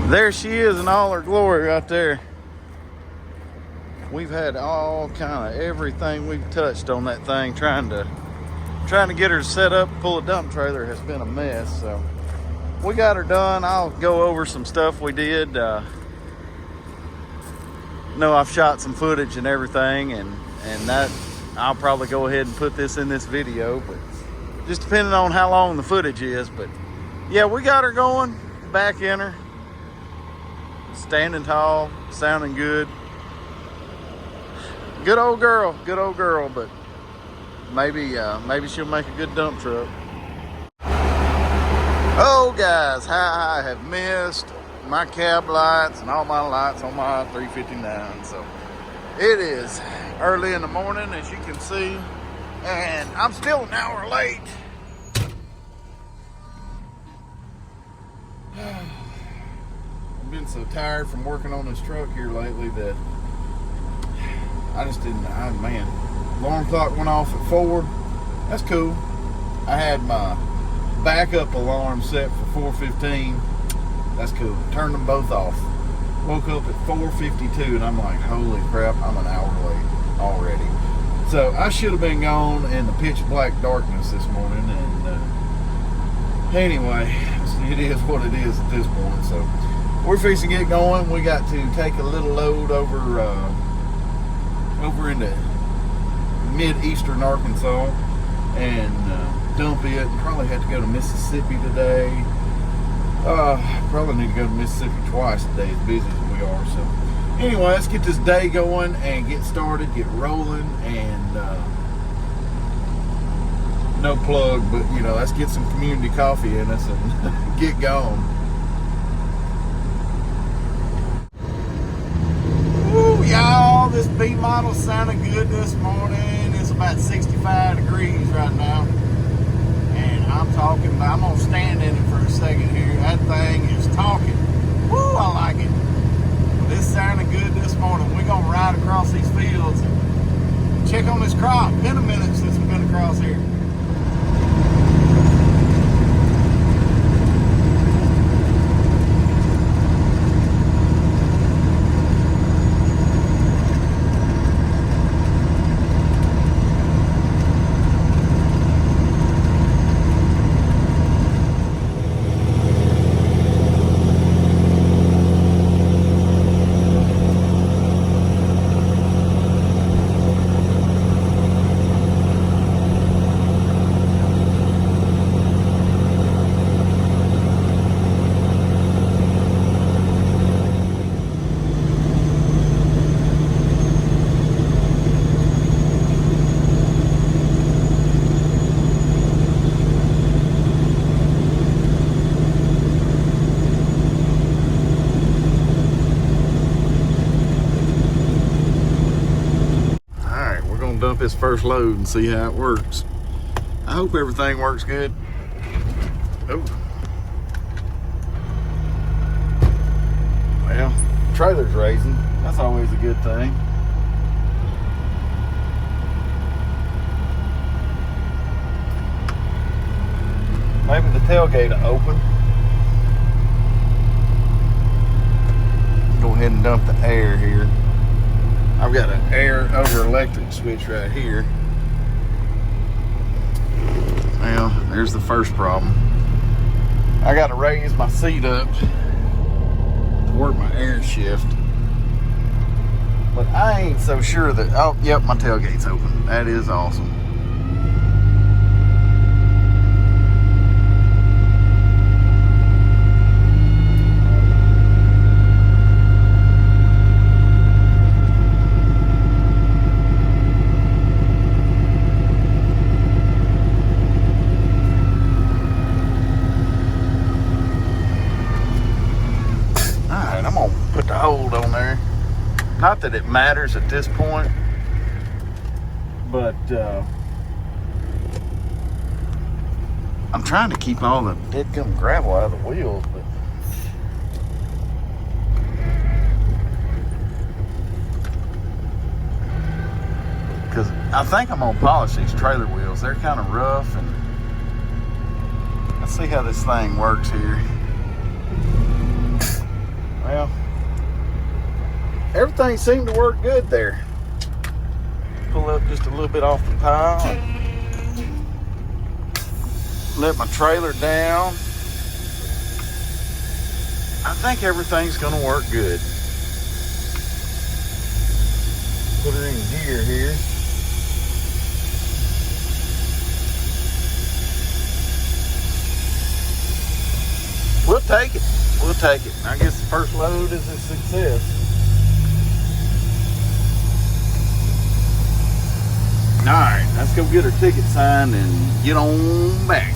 There she is in all her glory right there. We've had all kind of everything we've touched on that thing, trying to get her set up, pull a dump trailer has been a mess. So we got her done. I'll go over some stuff we did. I've shot some footage and everything, and that I'll probably go ahead and put this in this video, but just depending on how long the footage is. But yeah, we got her going, back in her, standing tall, sounding good. Good old girl, but maybe she'll make a good dump truck. Oh guys, how I have missed my cab lights and all my lights on my 359. So it is early in the morning, as you can see, and I'm still an hour late. I've been so tired from working on this truck here lately that I just didn't, alarm clock went off at 4. That's cool. I had my backup alarm set for 4:15. That's cool. Turned them both off. Woke up at 4:52 and I'm like, holy crap, I'm an hour late already. So I should have been gone in the pitch black darkness this morning, and anyway, it is what it is at this point. So we're fixing to get going. We got to take a little load over into mid-eastern Arkansas and dump it, and probably have to go to Mississippi today. Probably need to go to Mississippi twice today, as busy as we are. So anyway, let's get this day going and get started, get rolling, and no plug, but let's get some community coffee in us and get going. Woo, y'all, this B model sounded good this morning. It's about 65 degrees right now, and I'm gonna stand in it for a second here. That thing is talking. Woo, I like it. Well, this sounded good this morning. We're gonna ride across these fields and check on this crop. Been a minute since we've been across here. Dump this first load and see how it works. I hope everything works good. Oh, well, trailer's raising. That's always a good thing. Maybe the tailgate will open. Go ahead and dump the air here. I've got an air over electric switch right here. Well, there's the first problem. I got to raise my seat up to work my air shift. But I ain't so sure that, oh, yep, my tailgate's open. That is awesome. Not that it matters at this point, but I'm trying to keep all the dead-gum gravel out of the wheels, but because I think I'm gonna polish these trailer wheels. They're kind of rough, and let's see how this thing works here. everything seemed to work good there. Pull up just a little bit off the pile and let my trailer down. I think everything's gonna work good. Put her in gear here. We'll take it. We'll take it. I guess the first load is a success. All right, let's go get our ticket signed and get on back.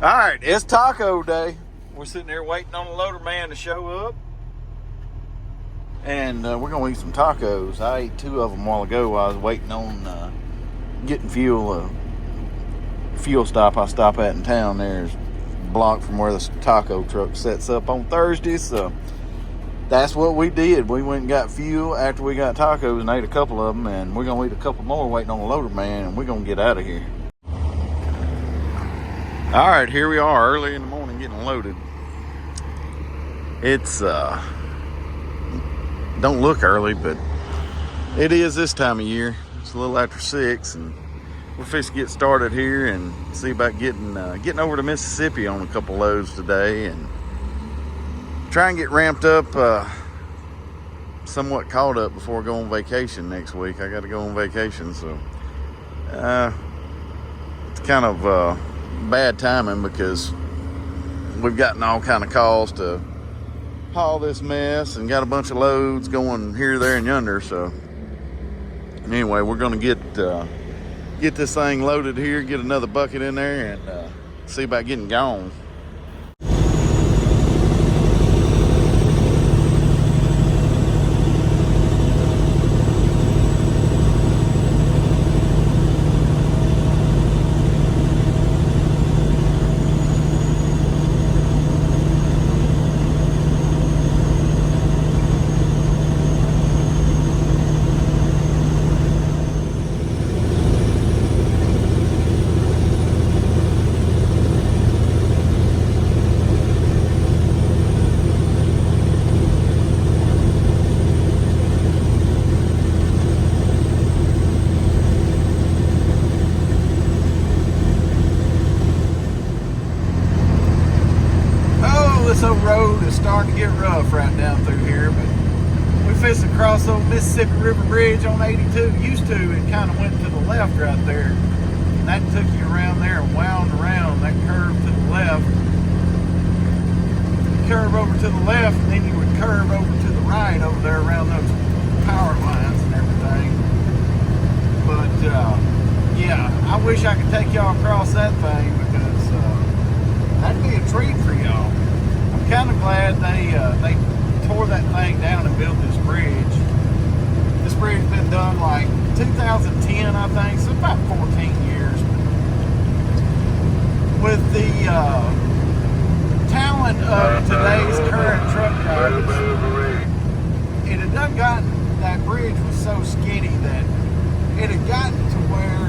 All right, it's taco day. We're sitting there waiting on the loader man to show up. And we're going to eat some tacos. I ate 2 of them a while ago while I was waiting on getting fuel. Fuel stop I stop at in town there is blocked from where the taco truck sets up on Thursday. So that's what we did. We went and got fuel after we got tacos and ate a couple of them. And we're going to eat a couple more waiting on the loader man. And we're going to get out of here. All right, here we are early in the morning getting loaded. It's don't look early, but it is this time of year. It's a little after 6, and we're fixing to get started here and see about getting over to Mississippi on a couple loads today and try and get ramped up, somewhat caught up before I go on vacation next week. I got to go on vacation, so it's kind of bad timing because we've gotten all kind of calls to haul this mess and got a bunch of loads going here, there, and yonder. So anyway, we're going to get this thing loaded here, get another bucket in there, and see about getting gone. Road is starting to get rough right down through here, but we fixed to cross over Mississippi River Bridge on 82. Used to, it kind of went to the left right there, and that took you around there and wound around that curve to the left. Curve over to the left, and then you would curve over to the right over there around those power lines and everything. But yeah, I wish I could take y'all across that thing because that'd be a treat for y'all. I'm kind of glad they tore that thing down and built this bridge. This bridge has been done like 2010, I think, so about 14 years. With the talent of today's current truck drivers, it had done gotten, that bridge was so skinny that it had gotten to where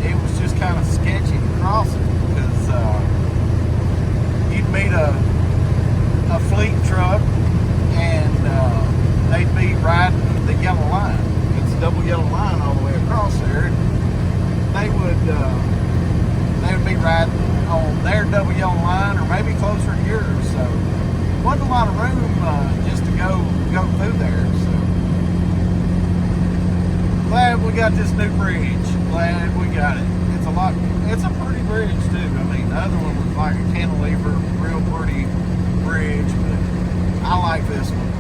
it was just kind of sketchy to cross it because you'd meet a fleet truck and they'd be riding the yellow line. It's a double yellow line all the way across there. And they would be riding on their double yellow line or maybe closer to yours. So wasn't a lot of room just to go through there. So glad we got this new bridge. Glad we got it. It's a pretty bridge too. I mean, the other one was like a cantilever, real pretty bridge, but I like this one.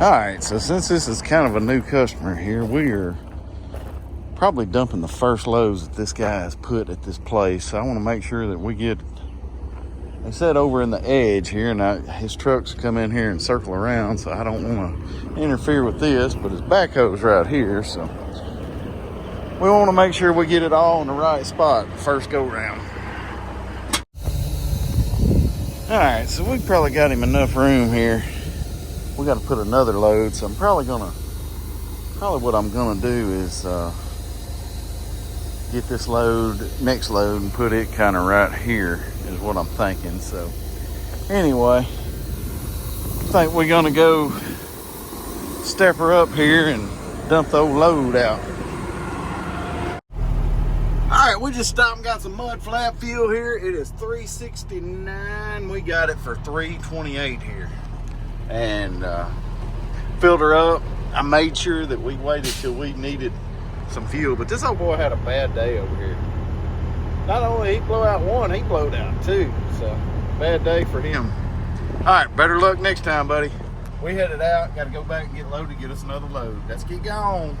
All right, so since this is kind of a new customer here, we are probably dumping the first loads that this guy has put at this place. So I want to make sure that we get, they said over in the edge here. Now his trucks come in here and circle around, so I don't want to interfere with this, but his backhoe's right here, so we want to make sure we get it all in the right spot first go round. All right, so we probably got him enough room here. We got to put another load, so I'm probably what I'm gonna do is get this next load and put it kind of right here is what I'm thinking. So anyway, I think we're gonna go step her up here and dump the old load out. All right, we just stopped and got some mud flap fuel here. It is $3.69. We got it for $3.28 here. And filled her up. I made sure that we waited till we needed some fuel, but this old boy had a bad day over here. Not only he blew out one, he blowed out two. So bad day for him. All right, better luck next time, buddy. We headed out, got to go back and get loaded, get us another load. Let's get going.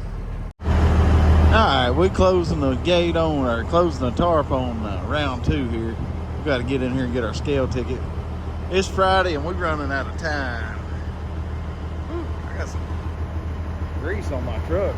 All right, we're closing the gate on, or closing the tarp on round 2 here. We got to get in here and get our scale ticket. It's Friday and we're running out of time. Ooh, I got some grease on my truck.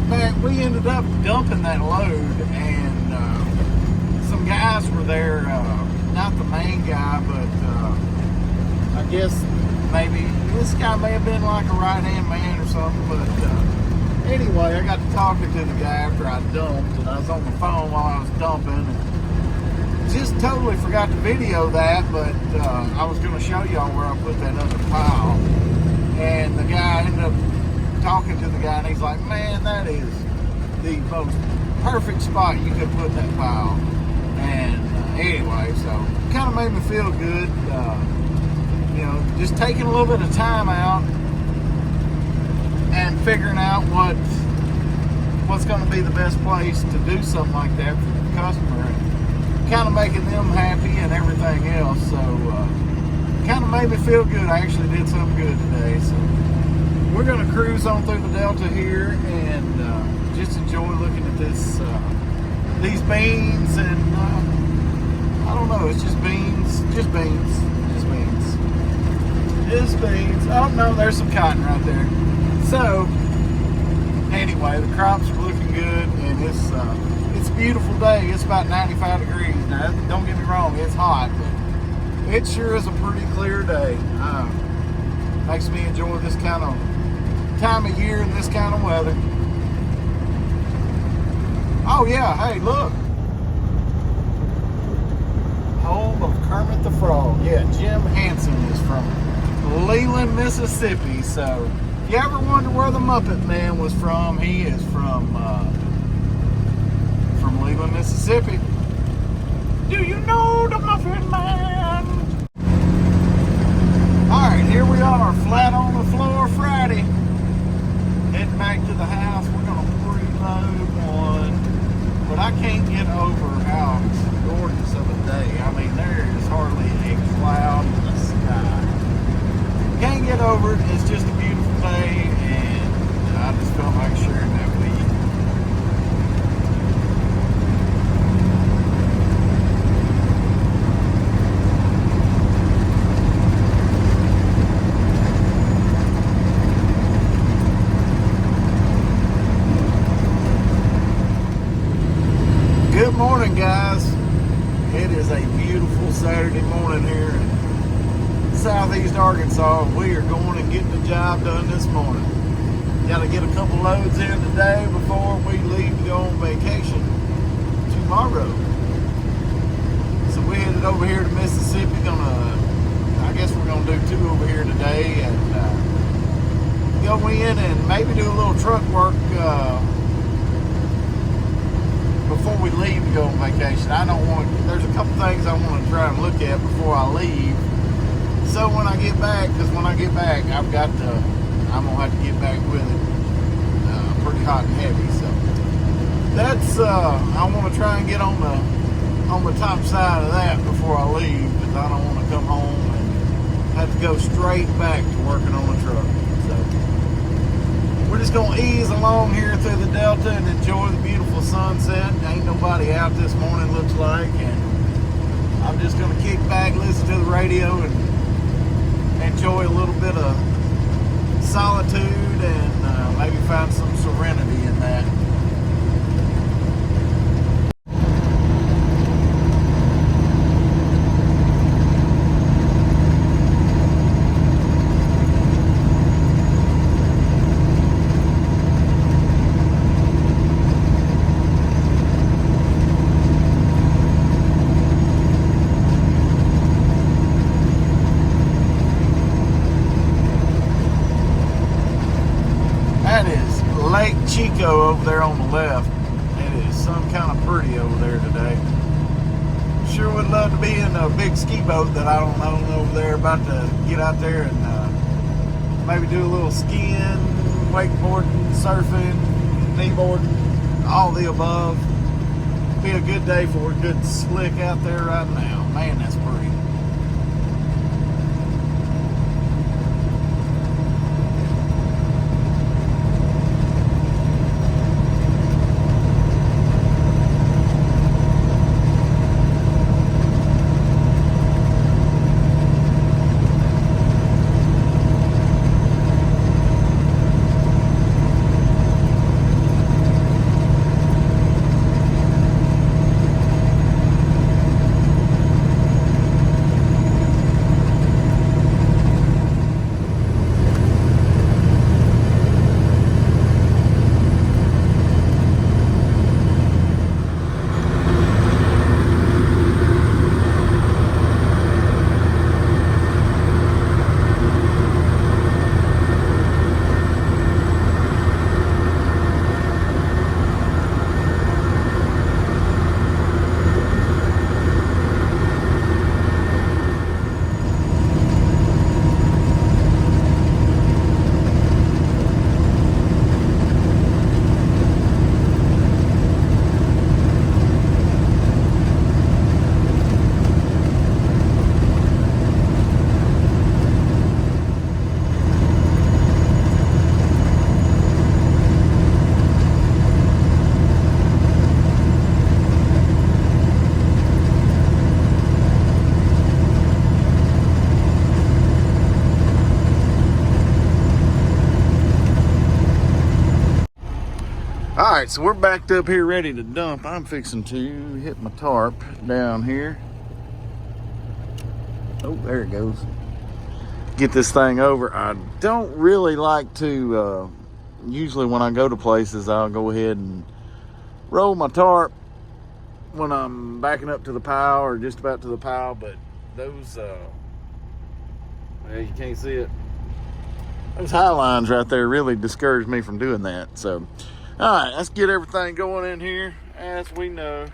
Back, we ended up dumping that load, and some guys were there, not the main guy, but I guess maybe this guy may have been like a right-hand man or something, but anyway, I got to talking to the guy after I dumped, and I was on the phone while I was dumping, and just totally forgot to video that, but I was going to show y'all where I put that other pile, and the guy ended up talking to the guy, and he's like, man, that is the most perfect spot you could put that pile. And anyway, so kind of made me feel good, you know, just taking a little bit of time out and figuring out what's going to be the best place to do something like that for the customer, and kind of making them happy and everything else. So kind of made me feel good. I actually did something good today. So we're going to cruise on through the Delta here and just enjoy looking at this, these beans, and I don't know, it's just beans, just beans. Oh no, there's some cotton right there. So anyway, the crops are looking good, and it's a beautiful day. It's about 95 degrees. Now, don't get me wrong, it's hot, but it sure is a pretty clear day. Makes me enjoy this kind of time of year and this kind of weather. Oh yeah, hey, look. Home of Kermit the Frog. Yeah, Jim Henson is from Leland, Mississippi. So if you ever wonder where the Muppet Man was from, he is from Leland, Mississippi. Do you know the Muppet Man? Alright, here we are, flat on the floor Friday. Heading back to the house. We're going to preload one. But I can't get over how gorgeous of a day. I mean, there is hardly a cloud in the sky. Can't get over it. It's just a beautiful day, and I just felt like sharing that with you. Saturday morning here in southeast Arkansas. We are going and getting the job done this morning. Got to get a couple loads in today before we leave to go on vacation tomorrow. So we headed over here to Mississippi. I guess we're gonna do 2 over here today, and go in and maybe do a little truck work before we leave to go on vacation. There's a couple things I want to try and look at before I leave. So when I get back, because when I get back, I'm gonna have to get back with it pretty hot and heavy. So that's I want to try and get on the top side of that before I leave, because I don't want to come home and have to go straight back to working on the truck. So we're just going to ease along here through the Delta and enjoy the beautiful sunset. Ain't nobody out this morning, looks like, and I'm just going to kick back, listen to the radio, and enjoy a little bit of solitude and maybe find some serenity in that. Lake Chico over there on the left. It is some kind of pretty over there today. Sure would love to be in a big ski boat that I don't own over there. About to get out there and maybe do a little skiing, wakeboarding, surfing, kneeboarding, all the above. Be a good day for a good slick out there right now. Man, that's pretty. All right, so we're backed up here ready to dump. I'm fixing to hit my tarp down here. Oh, there it goes. Get this thing over. I don't really like to, usually when I go to places, I'll go ahead and roll my tarp when I'm backing up to the pile or just about to the pile, but those, well, you can't see it. Those high lines right there really discouraged me from doing that, so. All right, let's get everything going in here. As we know,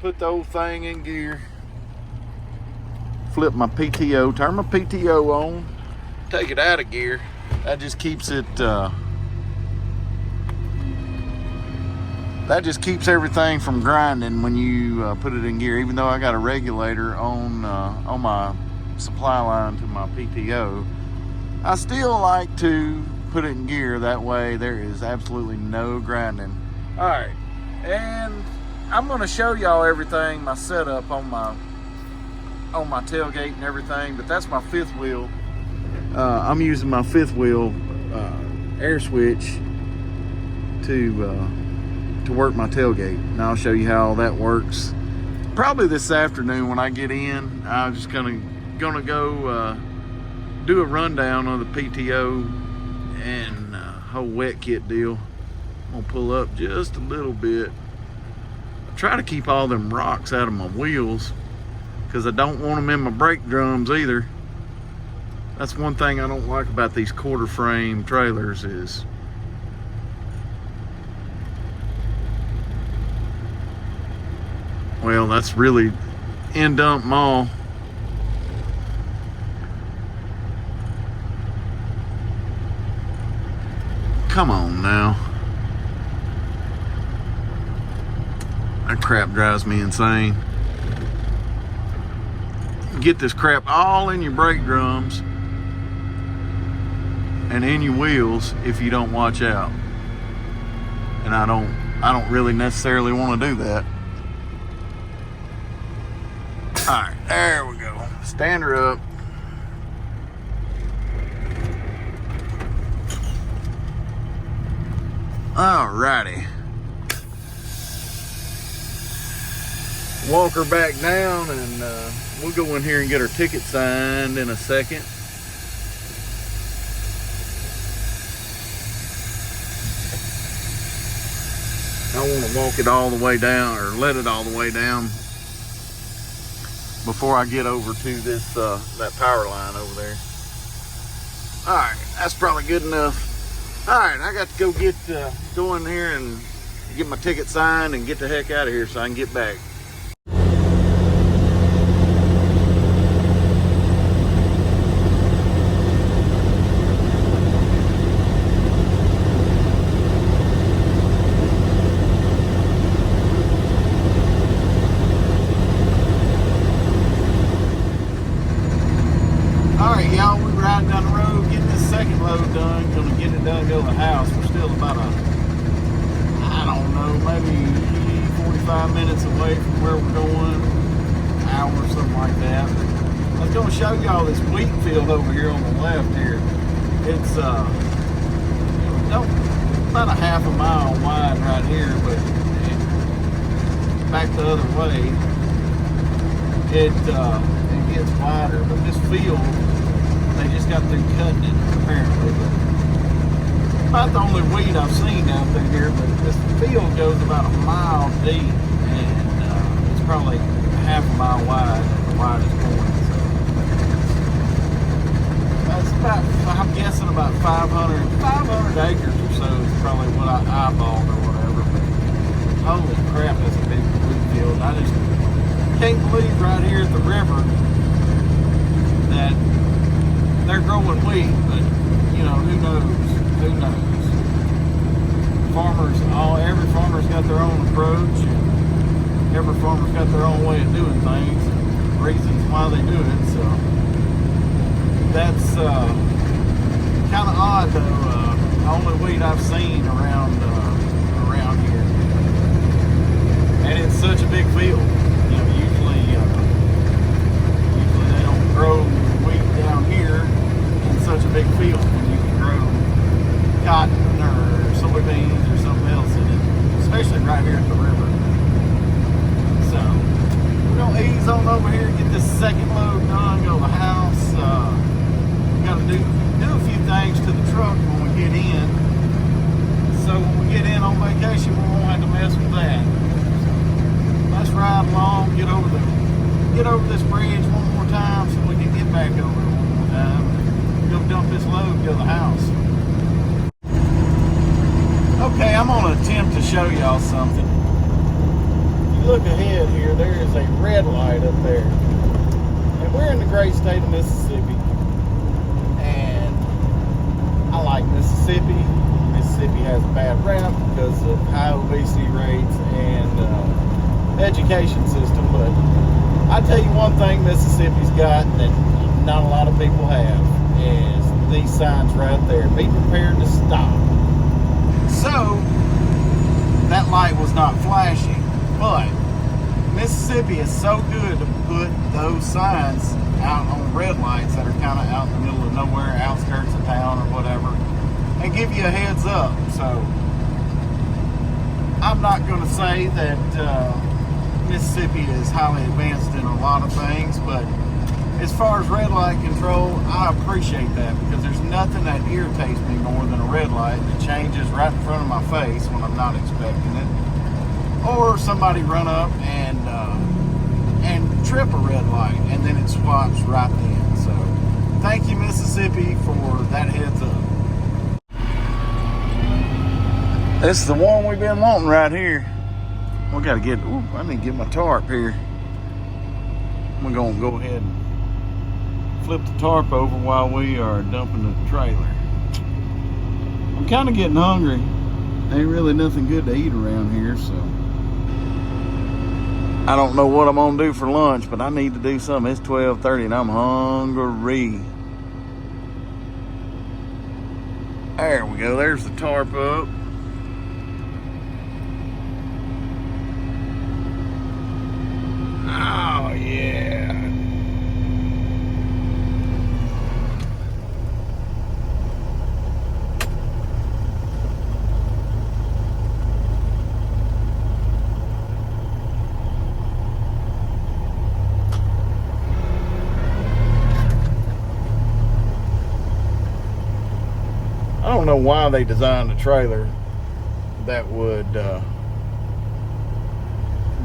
put the old thing in gear. Flip my PTO, turn my PTO on, take it out of gear. That just keeps it, that just keeps everything from grinding when you put it in gear. Even though I got a regulator on my supply line to my PTO, I still like to put it in gear. That way there is absolutely no grinding. All right, and I'm going to show y'all everything, my setup on my tailgate and everything, but that's my fifth wheel. I'm using my fifth wheel air switch to work my tailgate, and I'll show you how all that works probably this afternoon when I get in, I'm just gonna go do a rundown of the PTO and whole wet kit deal. I'm gonna pull up just a little bit. I try to keep all them rocks out of my wheels because I don't want them in my brake drums either. That's one thing I don't like about these quarter frame trailers is well, that's really end dump mall. Come on now. That crap drives me insane. You get this crap all in your brake drums and in your wheels if you don't watch out. And I don't really necessarily want to do that. Alright, there we go. Stand her up. Alrighty. Walk her back down and we'll go in here and get her ticket signed in a second. I want to walk it all the way down, or let it all the way down before I get over to this that power line over there. Alright, that's probably good enough. Alright, I got to go in here and get my ticket signed and get the heck out of here so I can get back. Alright, y'all, we're riding down the road, getting this second load done, gonna get it done, go to the house. We're still about I don't know, maybe 45 minutes away from where we're going, an hour or something like that. I was gonna show y'all this wheat field over here on the left here. It's about a half a mile wide right here, but back the other way, it gets wider. But this field, they just got through cutting it apparently. But about the only weed I've seen out through here. But this field goes about a mile deep, and it's probably half a mile wide at the widest point. So that's about, I'm guessing about 500 acres or so is probably what I eyeballed or whatever. But holy crap, that's a big wheat field. I just can't believe right here at the river that they're growing wheat, but you know, who knows? Every farmer's got their own approach, and every farmer's got their own way of doing things, and reasons why they do it. So that's kind of odd, though. The only wheat I've seen around here, and it's such a big field. You know, usually they don't grow wheat down here in such a big field when you can grow cotton or soybeans or something else in it, especially right here at the river. So we're gonna ease on over here, get this second load done, go to the house. We gotta do a few things to the truck when we get in. So when we get in on vacation, we won't have to mess with that. Let's ride along, get over this bridge one more time so we can get back over it one more time. Go dump this load and go to the house. Okay, I'm gonna attempt to show y'all something. If you look ahead here, there is a red light up there. And we're in the great state of Mississippi. And I like Mississippi. Mississippi has a bad rap because of high obesity rates and education system, but I tell you one thing Mississippi's got that not a lot of people have is these signs right there. Be prepared to stop. So that light was not flashing, but Mississippi is so good to put those signs out on red lights that are kind of out in the middle of nowhere, outskirts of town or whatever, and give you a heads up. So I'm not going to say that Mississippi is highly advanced in a lot of things, but as far as red light control, I appreciate that because there's nothing that irritates me more than a red light that changes right in front of my face when I'm not expecting it, or somebody run up and trip a red light and then it swaps right then. So thank you, Mississippi, for that heads up. This is the one we've been wanting right here. We got to get, I need to get my tarp here. We're going to go ahead and flip the tarp over while we are dumping the trailer. I'm kind of getting hungry. Ain't really nothing good to eat around here, so I don't know what I'm gonna do for lunch, but I need to do something. It's 12:30 and I'm hungry. There we go. There's the tarp up. Oh yeah. I don't know why they designed a trailer that would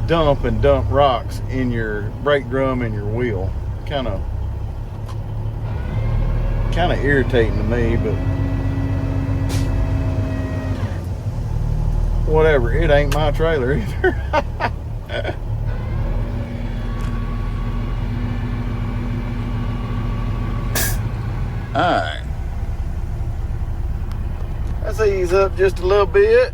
dump rocks in your brake drum and your wheel. Kind of irritating to me, but whatever. It ain't my trailer either. All right. Let's ease up just a little bit.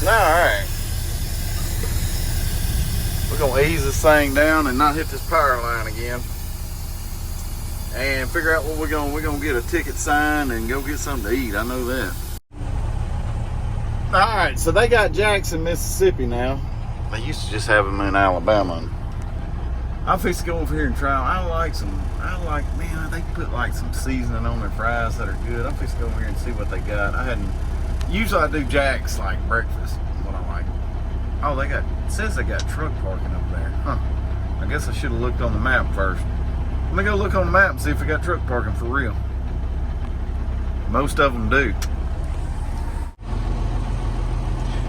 Alright. We're going to ease this thing down and not hit this power line again. And figure out what we're going to get a ticket sign and go get something to eat. I know that. Alright, so they got jacks in Mississippi now. They used to just have them in Alabama. I'm fixing to go over here and try them. Man, they put like some seasoning on their fries that are good. I'm fixing to go over here and see what they got. Usually I do jacks like breakfast, what I like. Oh, it says they got truck parking over there. Huh. I guess I should have looked on the map first. Let me go look on the map and see if we got truck parking for real. Most of them do.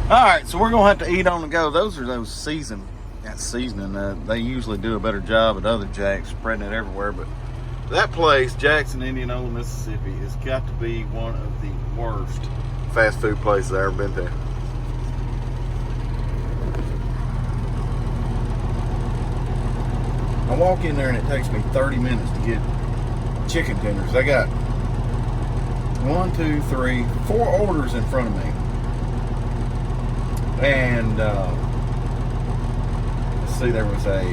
Alright, so we're going to have to eat on the go. Those are seasoning. They usually do a better job at other jacks, spreading it everywhere. But that place, Jackson, Indianola, Mississippi, has got to be one of the worst fast food places I've ever been to. I walk in there and it takes me 30 minutes to get chicken tenders. I got 1, 2, 3, 4 orders in front of me. And let's see, there was a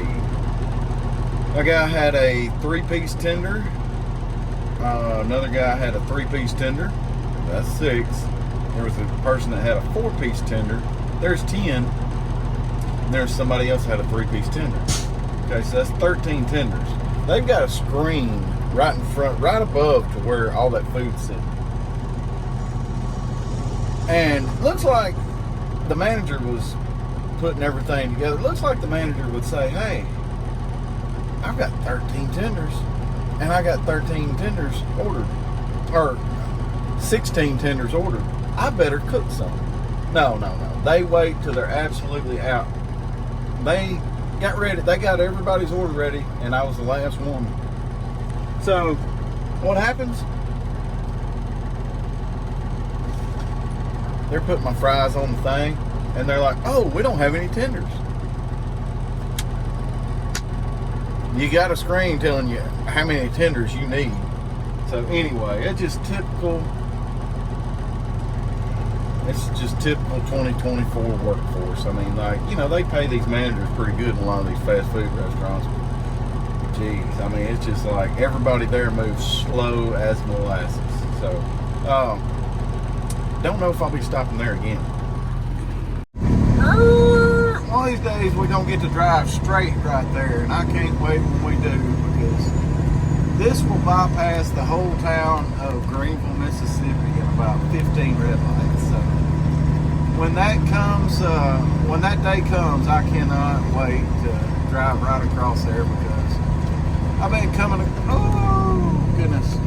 guy had a 3-piece tender. Another guy had a 3-piece tender. That's 6. There was a person that had a 4-piece tender. There's 10. And there's somebody else that had a 3-piece tender. Okay, so that's 13 tenders. They've got a screen right in front, right above to where all that food's sitting. And looks like the manager was putting everything together. It looks like the manager would say, hey, I've got 13 tenders and I got 13 tenders ordered, or 16 tenders ordered. I better cook some. No. They wait till they're absolutely out. They got ready. They got everybody's order ready and I was the last one. So what happens? They're putting my fries on the thing, and they're like, oh, we don't have any tenders. You got a screen telling you how many tenders you need. So anyway, it's just typical 2024 workforce. I mean, like, they pay these managers pretty good in a lot of these fast food restaurants. Jeez, I mean, it's just like everybody there moves slow as molasses. So, don't know if I'll be stopping there again. One of these days we're going to get to drive straight right there, and I can't wait when we do, because This will bypass the whole town of Greenville, Mississippi in about 15 red lights. So when that comes, when that day comes, I cannot wait to drive right across there because I've been coming. Oh goodness!